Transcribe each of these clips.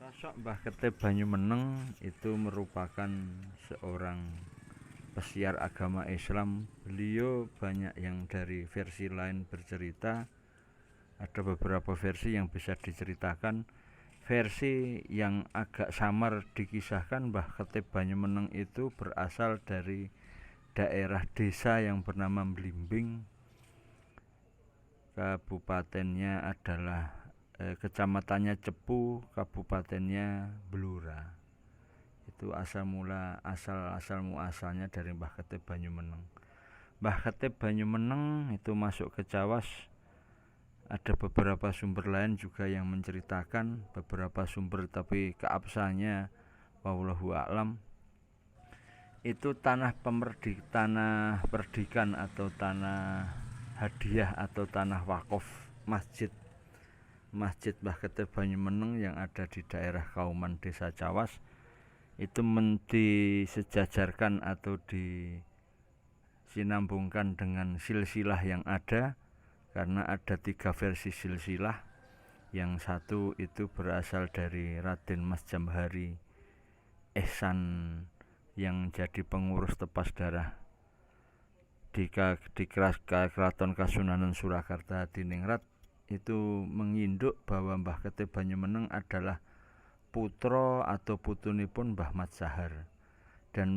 Sosok Mbah Ketib Banyumeneng itu merupakan seorang pesiar agama Islam. Beliau banyak yang dari versi lain bercerita. Ada beberapa versi yang bisa diceritakan. Versi yang agak samar dikisahkan Mbah Ketib Banyumeneng itu berasal dari daerah desa yang bernama Blimbing. Kabupatennya adalah kecamatannya Cepu, kabupatennya Blora. Itu asal muasalnya dari Mbah Ketib Banyumeneng. Mbah Ketib Banyumeneng itu masuk ke Cawas. Ada beberapa sumber lain juga yang menceritakan, beberapa sumber tapi keabsahannya wallahu a'lam. Itu tanah perdikan atau tanah hadiah atau tanah wakaf masjid Mbah Ketib Banyumeneng yang ada di daerah Kauman Desa Cawas itu disejajarkan atau disinambungkan dengan silsilah yang ada, karena ada 3 versi silsilah. Yang satu itu berasal dari Raden Mas Jamhari Ehsan yang jadi pengurus tepas darah di Keraton Kasunanan Surakarta Hadiningrat. Itu menginduk bahwa Mbah Ketib Banyumeneng adalah putra atau putunipun Mbah Mat Sahar. Dan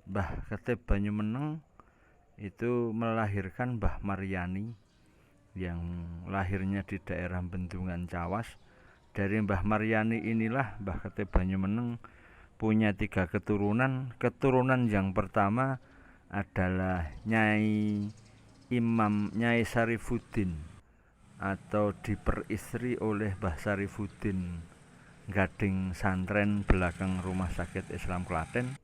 Mbah Ketib Banyumeneng itu melahirkan Mbah Maryani yang lahirnya di daerah Bendungan Cawas. Dari Mbah Maryani inilah Mbah Ketib Banyumeneng punya 3 keturunan. Keturunan yang pertama adalah Nyai Sarifuddin atau diperistri oleh Mbah Sarifuddin Gading Santren belakang Rumah Sakit Islam Klaten.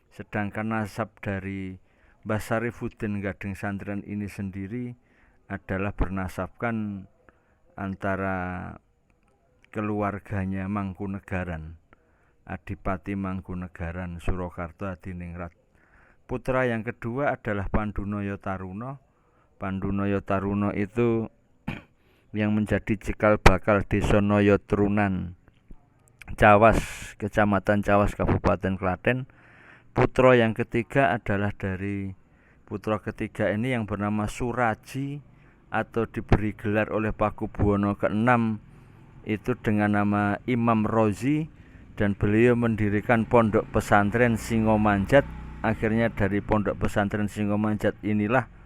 Sedangkan nasab dari Mbah Sarifuddin Gading Santren ini sendiri adalah bernasabkan antara keluarganya Mangkunegaran, Adipati Mangkunegaran Surakarta Hadiningrat. Putra yang kedua adalah Pandunoyo Taruno. Pandunoyo Taruno itu yang menjadi cikal bakal Desa Noyo Trunan Cawas, Kecamatan Cawas, Kabupaten Klaten. Putra yang ketiga adalah dari putra ketiga ini yang bernama Suraji atau diberi gelar oleh Pakubuwono ke-6 itu dengan nama Imam Rozi, dan beliau mendirikan pondok pesantren Singomanjat. Akhirnya dari pondok pesantren Singomanjat inilah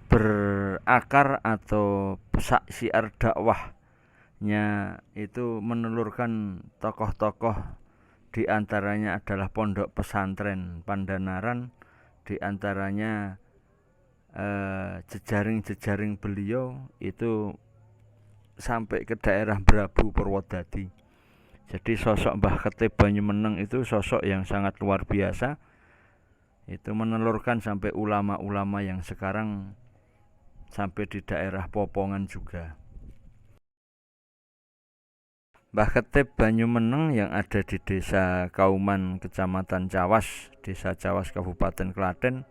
berakar atau syiar dakwahnya itu menelurkan tokoh-tokoh, di antaranya adalah pondok pesantren Pandanaran, di antaranya jejaring-jejaring beliau itu sampai ke daerah Brabu Purwodadi. Jadi sosok Mbah Ketib Banyumeneng itu sosok yang sangat luar biasa. Itu menelurkan sampai ulama-ulama yang sekarang sampai di daerah Popongan juga. Mbah Ketib Banyumeneng yang ada di Desa Kauman, Kecamatan Cawas, Desa Cawas, Kabupaten Klaten,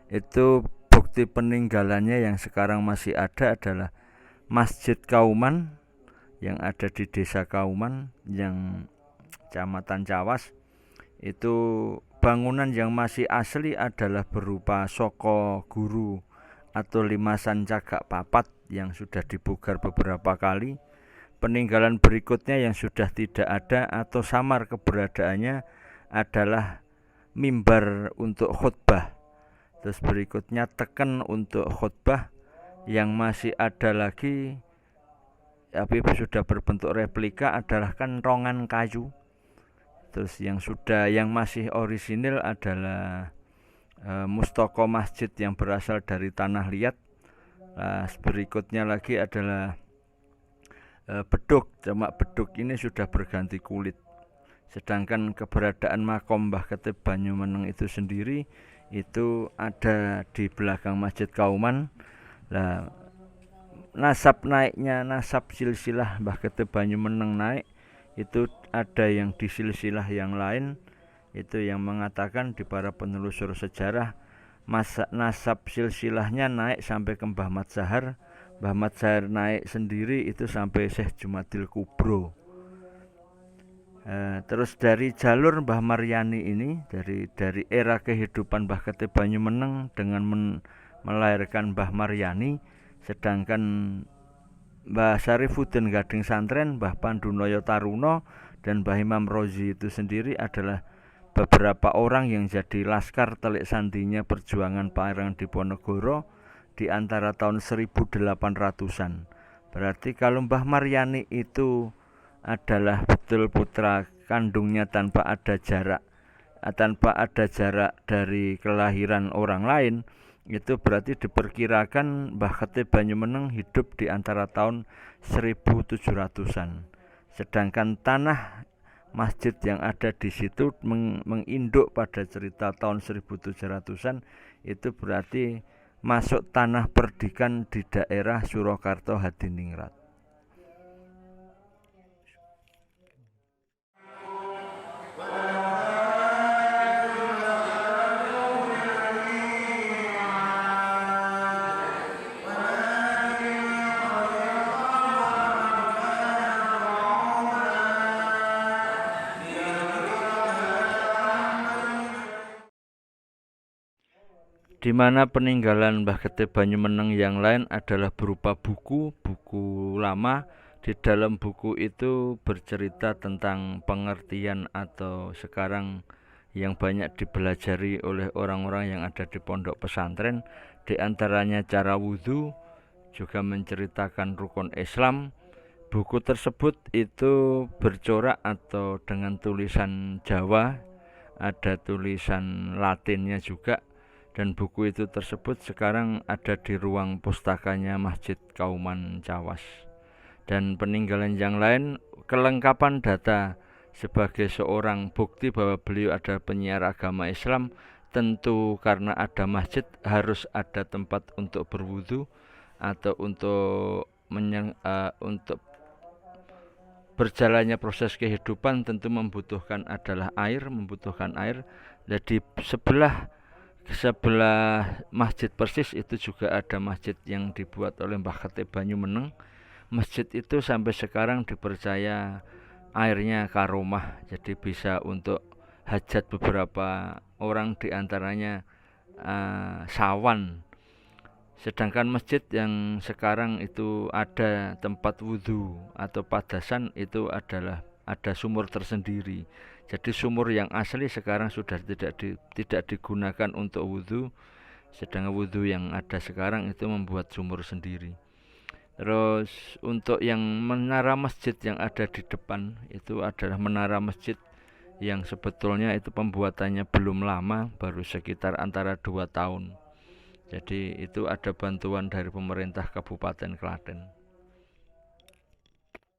itu bukti peninggalannya yang sekarang masih ada adalah Masjid Kauman yang ada di Desa Kauman yang Kecamatan Cawas. Itu bangunan yang masih asli adalah berupa soko guru atau limasan cagak papat yang sudah dipugar beberapa kali. Peninggalan berikutnya yang sudah tidak ada atau samar keberadaannya adalah mimbar untuk khutbah. Terus berikutnya teken untuk khutbah. Yang masih ada lagi tapi sudah berbentuk replika adalah kentongan kayu. Terus yang masih orisinil adalah mustoko masjid yang berasal dari tanah liat. Berikutnya lagi adalah beduk. Cuma beduk ini sudah berganti kulit. Sedangkan keberadaan makom Mbah Ketib Banyumeneng itu sendiri itu ada di belakang Masjid Kauman. Nasab silsilah Mbah Ketib Banyumeneng naik itu ada yang di silsilah yang lain, itu yang mengatakan di para penelusur sejarah nasab silsilahnya naik sampai ke Mbah Mat Sahar. Mbah Mat Sahar naik sendiri itu sampai Syekh Jumadil Kubro. Terus dari jalur Mbah Maryani ini, dari era kehidupan Mbah Ketih Banyumeneng dengan melahirkan Mbah Maryani, sedangkan Mbah Syarifuddin Gading Santren, Mbah Pandunoyo Taruno, dan Mbah Imam Rozi itu sendiri adalah beberapa orang yang jadi laskar telik sandinya perjuangan Pangeran Diponegoro di antara tahun 1800-an. Berarti kalau Mbah Maryani itu adalah betul putra kandungnya tanpa ada jarak dari kelahiran orang lain, itu berarti diperkirakan Mbah Ketih Banyumeneng hidup di antara tahun 1700-an. Sedangkan tanah masjid yang ada di situ menginduk pada cerita tahun 1700-an, itu berarti masuk tanah perdikan di daerah Surakarta Hadiningrat. Di mana peninggalan Mbah Ketih Banyumeneng yang lain adalah berupa buku lama. Di dalam buku itu bercerita tentang pengertian atau sekarang yang banyak dipelajari oleh orang-orang yang ada di pondok pesantren, di antaranya cara wudhu, juga menceritakan rukun Islam. Buku tersebut itu bercorak atau dengan tulisan Jawa, ada tulisan Latinnya juga. Dan buku itu tersebut sekarang ada di ruang pustakanya Masjid Kauman Cawas. Dan peninggalan yang lain, kelengkapan data sebagai seorang bukti bahwa beliau adalah penyiar agama Islam, tentu karena ada masjid harus ada tempat untuk berwudu atau untuk berjalannya proses kehidupan tentu membutuhkan air. Jadi sebelah masjid persis itu juga ada masjid yang dibuat oleh Mbah Ketih Banyumeneng. Masjid itu sampai sekarang dipercaya airnya karomah, jadi bisa untuk hajat beberapa orang, diantaranya sawan. Sedangkan masjid yang sekarang itu ada tempat wudhu atau padasan itu adalah ada sumur tersendiri. Jadi sumur yang asli sekarang sudah tidak digunakan untuk wudhu, sedangkan wudhu yang ada sekarang itu membuat sumur sendiri. Terus untuk yang menara masjid yang ada di depan itu adalah menara masjid yang sebetulnya itu pembuatannya belum lama, baru sekitar antara 2 tahun. Jadi itu ada bantuan dari pemerintah Kabupaten Klaten.